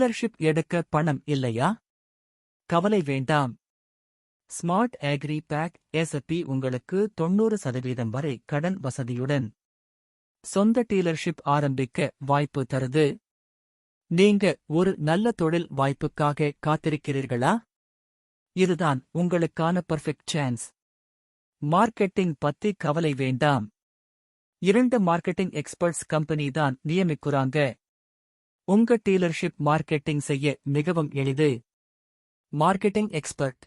Dealership எடுக்க பணம் இல்லையா? கவலை வேண்டாம். ஸ்மார்ட் அக்ரி பேக் எஸ்எப்பி உங்களுக்கு 90% வரை கடன் வசதியுடன் சொந்த டீலர்ஷிப் ஆரம்பிக்க வாய்ப்பு தருது. நீங்க ஒரு நல்ல தொழில் வாய்ப்புக்காக காத்திருக்கிறீர்களா? இதுதான் உங்களுக்கான பெர்ஃபெக்ட் சான்ஸ். மார்க்கெட்டிங் பத்தி கவலை வேண்டாம். 2 மார்க்கெட்டிங் எக்ஸ்பர்ட்ஸ் கம்பெனி தான் நியமிக்குறாங்க. உங்க டீலர்ஷிப் மார்க்கெட்டிங் செய்ய மிகவும் எளிது. Marketing expert,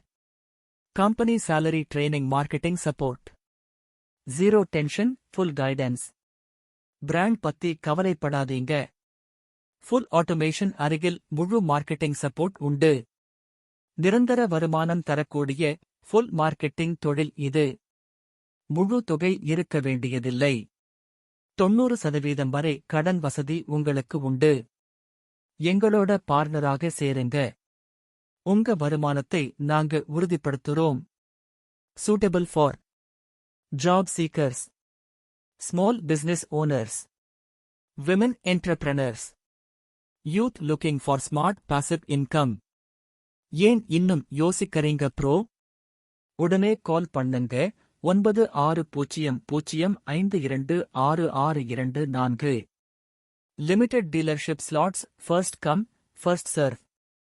company salary training, marketing support, zero tension, full guidance. Brand பத்தி கவலைப்படாதீங்க. ஃபுல் ஆட்டோமேஷன், அருகில் முழு மார்க்கெட்டிங் சப்போர்ட் உண்டு. நிரந்தர வருமானம் தரக்கூடிய ஃபுல் மார்க்கெட்டிங் தொழில் இது. முழு தொகை இருக்க வேண்டியதில்லை. 90% வரை கடன் வசதி உங்களுக்கு உண்டு. எங்களோட பார்ட்னராக சேருங்க. உங்க வருமானத்தை நாங்க உறுதிப்படுத்துறோம். Suitable for job seekers, small business owners, women entrepreneurs, youth looking for smart passive income. ஏன் இன்னும் யோசிக்கிறீங்க ப்ரோ? உடனே கால் பண்ணுங்க. 9600526624. Limited dealership slots, first come first serve.